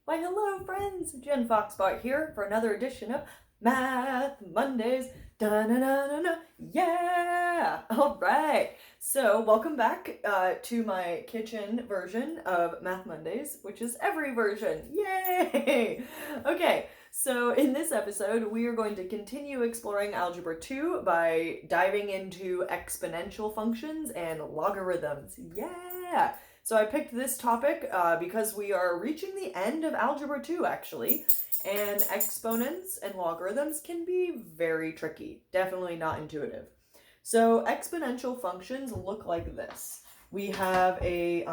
Why, hello, friends! Jen Foxbot here for another edition of Math Mondays. Da-na-na-na-na. Yeah! All right. So, welcome back to my kitchen version of Math Mondays, which is every version. Yay! Okay, so in this episode, we are going to continue exploring Algebra 2 by diving into exponential functions and logarithms. Yeah! So I picked this topic because we are reaching the end of Algebra 2, actually, and exponents and logarithms can be very tricky, definitely not intuitive. So exponential functions look like this. We have a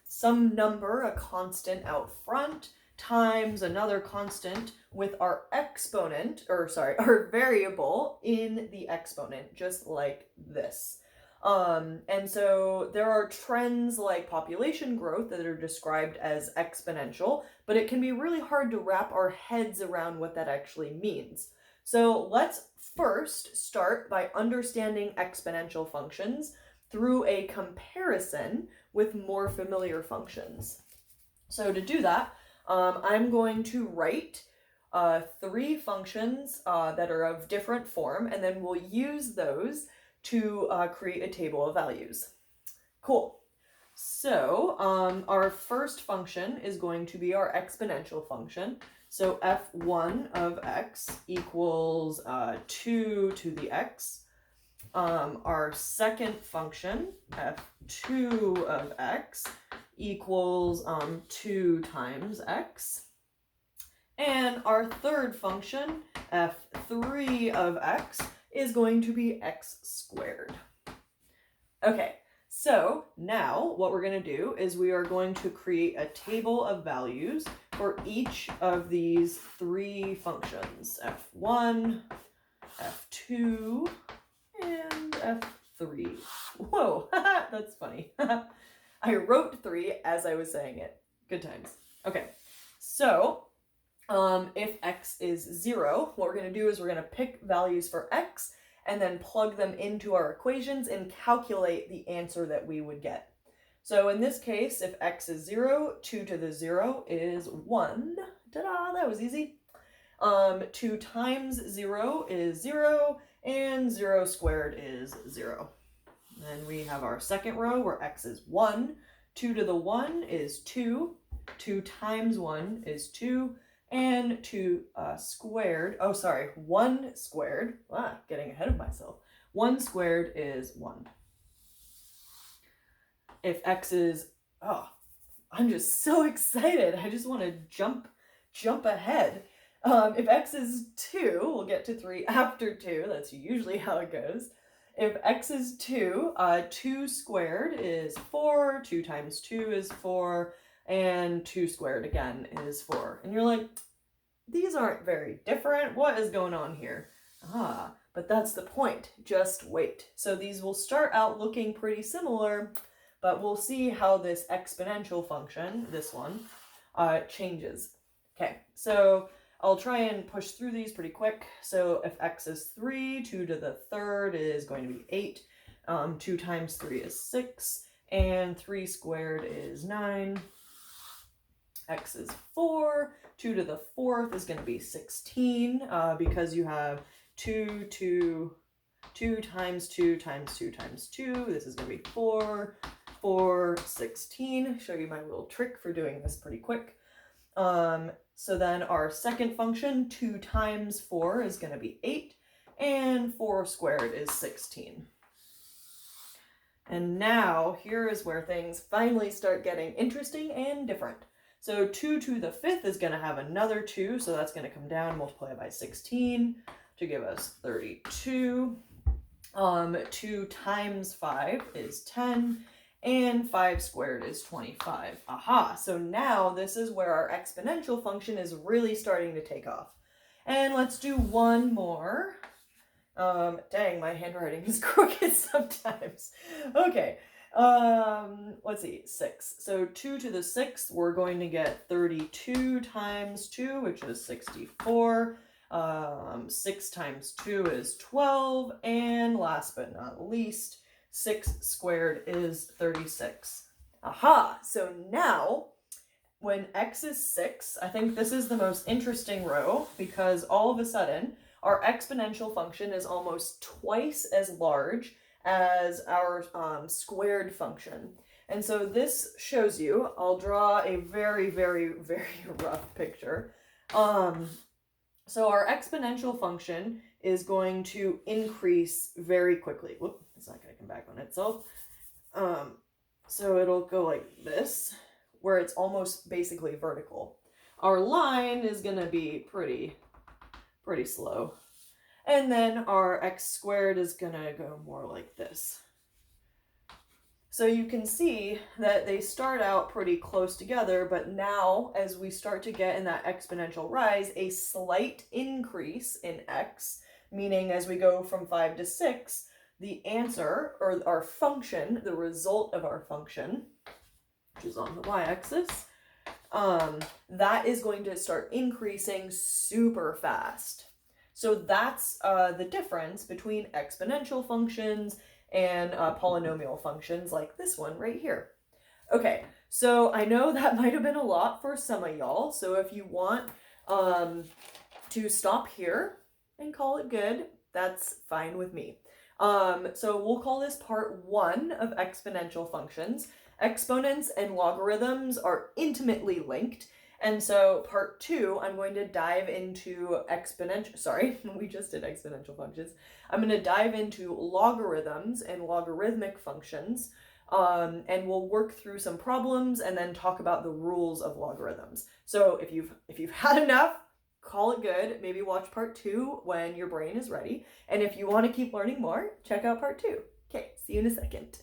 some number, a constant out front, times another constant with our our variable in the exponent, just like this. And so there are trends like population growth that are described as exponential, but it can be really hard to wrap our heads around what that actually means. So let's first start by understanding exponential functions through a comparison with more familiar functions. So to do that, I'm going to write three functions that are of different form, and then we'll use those to create a table of values. Cool. So our first function is going to be our exponential function. So f1 of x equals 2 to the x. Our second function, f2 of x, equals 2 times x. And our third function, f3 of x, is going to be x squared. Okay, so now what we're going to do is we are going to create a table of values for each of these three functions, f1, f2, and f3. Whoa, that's funny. I wrote 3 as I was saying it. Good times. Okay, so if x is 0, what we're going to do is we're going to pick values for x and then plug them into our equations and calculate the answer that we would get. So in this case, if x is 0, 2 to the 0 is 1. Ta-da, that was easy. 2 times 0 is 0, and 0 squared is 0. Then we have our second row where x is 1. 2 to the 1 is 2. 2 times 1 is 2. And 2 squared, 1 squared, getting ahead of myself. 1 squared is 1. If x is, I'm just so excited. I just want to jump ahead. If x is 2, we'll get to 3 after 2. That's usually how it goes. If x is 2, 2 squared is 4. 2 times 2 is 4. And 2 squared again is 4. And you're like, these aren't very different. What is going on here? But that's the point. Just wait. So these will start out looking pretty similar, but we'll see how this exponential function, this one, changes. Okay, so I'll try and push through these pretty quick. So if x is 3, 2 to the third is going to be 8. 2 times 3 is 6. And 3 squared is 9. X is 4. 2 to the fourth is going to be 16 because you have 2 times 2 times 2 times 2. This is going to be 4. 4, 16. Show you my little trick for doing this pretty quick. So then our second function, 2 times 4, is going to be 8. And 4 squared is 16. And now here is where things finally start getting interesting and different. So 2 to the fifth is going to have another 2, so that's going to come down, multiply by 16 to give us 32. 2 times 5 is 10, and 5 squared is 25. Aha, so now this is where our exponential function is really starting to take off. And let's do one more. Dang, my handwriting is crooked sometimes. Okay. Let's see, 6. So 2 to the 6th, we're going to get 32 times 2, which is 64. 6 times 2 is 12. And last but not least, 6 squared is 36. Aha! So now when x is 6, I think this is the most interesting row because all of a sudden our exponential function is almost twice as large as our squared function. And so this shows you, I'll draw a very, very, very rough picture. So our exponential function is going to increase very quickly. Whoop, it's not going to come back on itself. So it'll go like this, where it's almost basically vertical. Our line is going to be pretty slow. And then our x squared is going to go more like this. So you can see that they start out pretty close together, but now as we start to get in that exponential rise, a slight increase in x, meaning as we go from 5 to 6, the answer, or our function, the result of our function, which is on the y-axis, that is going to start increasing super fast. So that's the difference between exponential functions and polynomial functions like this one right here. Okay, so I know that might have been a lot for some of y'all, so if you want to stop here and call it good, that's fine with me. So we'll call this part 1 of exponential functions. Exponents and logarithms are intimately linked. And so part 2, I'm going to dive into we just did exponential functions. I'm going to dive into logarithms and logarithmic functions, and we'll work through some problems and then talk about the rules of logarithms. So if you've had enough, call it good. Maybe watch part 2 when your brain is ready. And if you want to keep learning more, check out part 2. Okay, see you in a second.